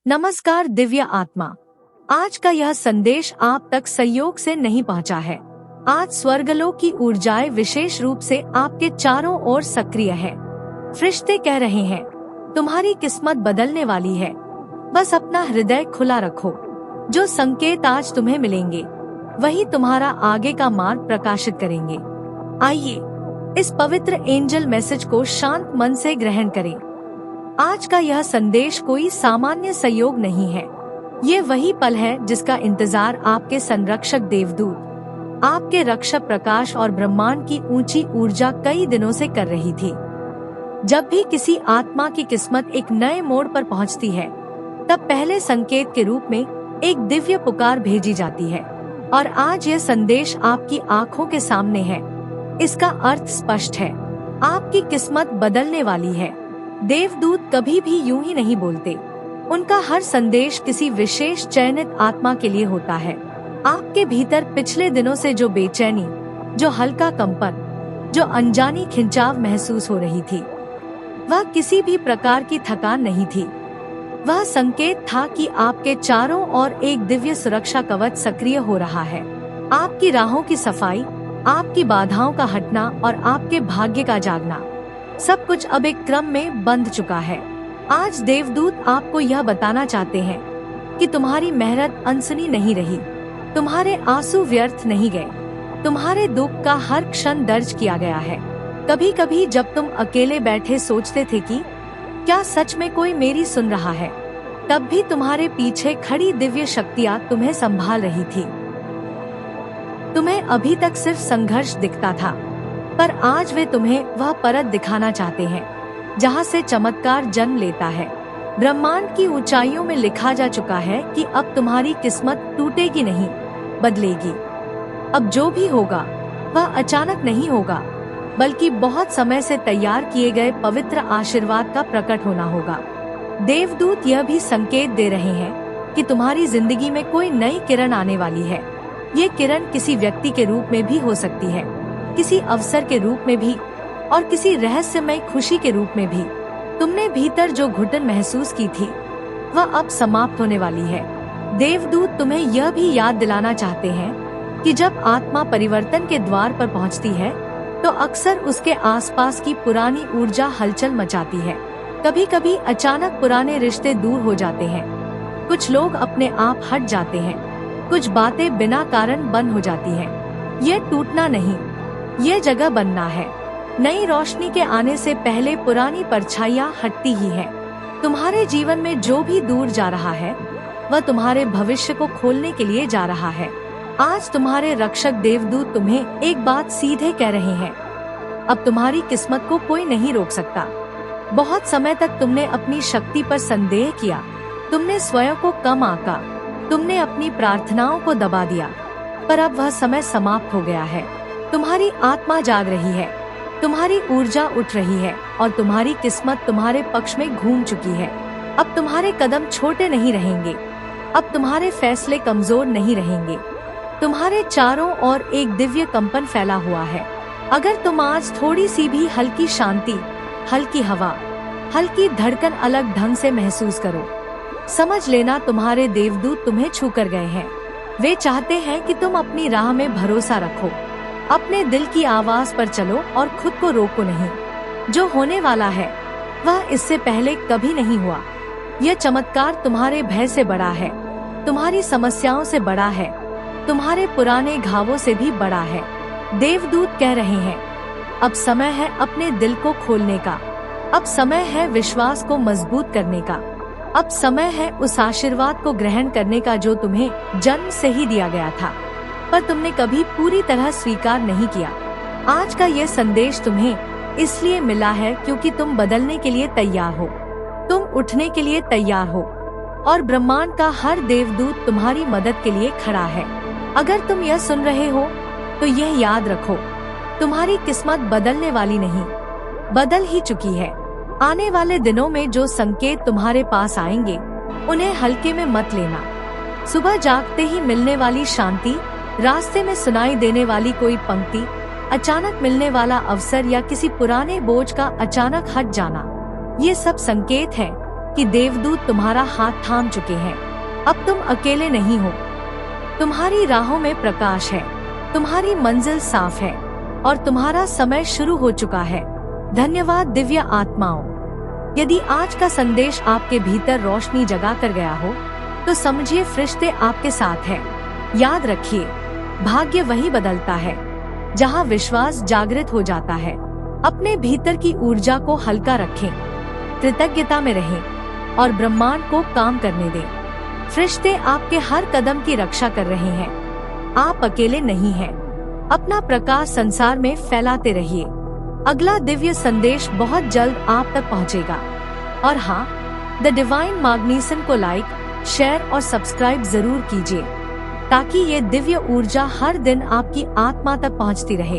नमस्कार दिव्य आत्मा, आज का यह संदेश आप तक संयोग से नहीं पहुंचा है। आज स्वर्गलोक की ऊर्जाएं विशेष रूप से आपके चारों ओर सक्रिय है। फरिश्ते कह रहे हैं, तुम्हारी किस्मत बदलने वाली है। बस अपना हृदय खुला रखो। जो संकेत आज तुम्हें मिलेंगे वही तुम्हारा आगे का मार्ग प्रकाशित करेंगे। आइए इस पवित्र एंजल मैसेज को शांत मन से ग्रहण करें। आज का यह संदेश कोई सामान्य संयोग नहीं है। ये वही पल है जिसका इंतजार आपके संरक्षक देवदूत, आपके रक्षक प्रकाश और ब्रह्मांड की ऊंची ऊर्जा कई दिनों से कर रही थी। जब भी किसी आत्मा की किस्मत एक नए मोड़ पर पहुंचती है, तब पहले संकेत के रूप में एक दिव्य पुकार भेजी जाती है। और आज यह संदेश आपकी आंखों के सामने है। इसका अर्थ स्पष्ट है, आपकी किस्मत बदलने वाली है। देवदूत कभी भी यूं ही नहीं बोलते। उनका हर संदेश किसी विशेष चयनित आत्मा के लिए होता है। आपके भीतर पिछले दिनों से जो बेचैनी, जो हल्का कंपन, जो अनजानी खिंचाव महसूस हो रही थी, वह किसी भी प्रकार की थकान नहीं थी। वह संकेत था कि आपके चारों ओर एक दिव्य सुरक्षा कवच सक्रिय हो रहा है। आपकी राहों की सफाई, आपकी बाधाओं का हटना और आपके भाग्य का जागना, सब कुछ अब एक क्रम में बंध चुका है। आज देवदूत आपको यह बताना चाहते हैं कि तुम्हारी मेहनत अनसुनी नहीं रही, तुम्हारे आंसू व्यर्थ नहीं गए, तुम्हारे दुख का हर क्षण दर्ज किया गया है। कभी कभी जब तुम अकेले बैठे सोचते थे कि क्या सच में कोई मेरी सुन रहा है, तब भी तुम्हारे पीछे खड़ी दिव्य शक्तियाँ तुम्हें संभाल रही थी। तुम्हें अभी तक सिर्फ संघर्ष दिखता था, पर आज वे तुम्हें वह परत दिखाना चाहते हैं जहां से चमत्कार जन्म लेता है। ब्रह्मांड की ऊंचाइयों में लिखा जा चुका है कि अब तुम्हारी किस्मत टूटेगी नहीं, बदलेगी। अब जो भी होगा वह अचानक नहीं होगा, बल्कि बहुत समय से तैयार किए गए पवित्र आशीर्वाद का प्रकट होना होगा। देवदूत यह भी संकेत दे रहे हैं कि तुम्हारी जिंदगी में कोई नई किरण आने वाली है। ये किरण किसी व्यक्ति के रूप में भी हो सकती है, किसी अवसर के रूप में भी, और किसी रहस्यमय खुशी के रूप में भी। तुमने भीतर जो घुटन महसूस की थी वह अब समाप्त होने वाली है। देवदूत तुम्हें यह भी याद दिलाना चाहते हैं कि जब आत्मा परिवर्तन के द्वार पर पहुंचती है तो अक्सर उसके आसपास की पुरानी ऊर्जा हलचल मचाती है। कभी कभी अचानक पुराने रिश्ते दूर हो जाते हैं, कुछ लोग अपने आप हट जाते हैं, कुछ बातें बिना कारण बंद हो जाती हैं। यह टूटना नहीं, ये जगह बनना है। नई रोशनी के आने से पहले पुरानी परछाइयाँ हटती ही है। तुम्हारे जीवन में जो भी दूर जा रहा है वह तुम्हारे भविष्य को खोलने के लिए जा रहा है। आज तुम्हारे रक्षक देवदूत तुम्हें एक बात सीधे कह रहे हैं, अब तुम्हारी किस्मत को कोई नहीं रोक सकता। बहुत समय तक तुमने अपनी शक्ति पर संदेह किया, तुमने स्वयं को कम आंका, तुमने अपनी प्रार्थनाओं को दबा दिया, पर अब वह समय समाप्त हो गया है। तुम्हारी आत्मा जाग रही है, तुम्हारी ऊर्जा उठ रही है और तुम्हारी किस्मत तुम्हारे पक्ष में घूम चुकी है। अब तुम्हारे कदम छोटे नहीं रहेंगे, अब तुम्हारे फैसले कमजोर नहीं रहेंगे। तुम्हारे चारों ओर एक दिव्य कंपन फैला हुआ है। अगर तुम आज थोड़ी सी भी हल्की शांति, हल्की हवा, हल्की धड़कन अलग ढंग से महसूस करो, समझ लेना तुम्हारे देवदूत तुम्हें छू कर गए हैं। वे चाहते हैं कि तुम अपनी राह में भरोसा रखो, अपने दिल की आवाज पर चलो और खुद को रोको नहीं। जो होने वाला है वह इससे पहले कभी नहीं हुआ। यह चमत्कार तुम्हारे भय से बड़ा है, तुम्हारी समस्याओं से बड़ा है, तुम्हारे पुराने घावों से भी बड़ा है। देवदूत कह रहे हैं, अब समय है अपने दिल को खोलने का, अब समय है विश्वास को मजबूत करने का, अब समय है उस आशीर्वाद को ग्रहण करने का जो तुम्हें जन्म से ही दिया गया था, पर तुमने कभी पूरी तरह स्वीकार नहीं किया। आज का ये संदेश तुम्हें इसलिए मिला है क्योंकि तुम बदलने के लिए तैयार हो, तुम उठने के लिए तैयार हो, और ब्रह्मांड का हर देवदूत तुम्हारी मदद के लिए खड़ा है। अगर तुम यह सुन रहे हो तो यह याद रखो, तुम्हारी किस्मत बदलने वाली नहीं, बदल ही चुकी है। आने वाले दिनों में जो संकेत तुम्हारे पास आएंगे उन्हें हल्के में मत लेना। सुबह जागते ही मिलने वाली शांति, रास्ते में सुनाई देने वाली कोई पंक्ति, अचानक मिलने वाला अवसर या किसी पुराने बोझ का अचानक हट जाना, ये सब संकेत है कि देवदूत तुम्हारा हाथ थाम चुके हैं। अब तुम अकेले नहीं हो। तुम्हारी राहों में प्रकाश है, तुम्हारी मंजिल साफ है और तुम्हारा समय शुरू हो चुका है। धन्यवाद दिव्य आत्माओं। यदि आज का संदेश आपके भीतर रोशनी जगा कर गया हो तो समझिए फरिश्ते आपके साथ हैं। याद रखिए, भाग्य वही बदलता है जहां विश्वास जागृत हो जाता है। अपने भीतर की ऊर्जा को हल्का रखें, कृतज्ञता में रहें और ब्रह्मांड को काम करने दें। फरिश्ते आपके हर कदम की रक्षा कर रहे हैं। आप अकेले नहीं हैं। अपना प्रकाश संसार में फैलाते रहिए। अगला दिव्य संदेश बहुत जल्द आप तक पहुंचेगा। और हाँ, द डिवाइन मैग्नीसन को लाइक, शेयर और सब्सक्राइब जरूर कीजिए ताकि ये दिव्य ऊर्जा हर दिन आपकी आत्मा तक पहुंचती रहे।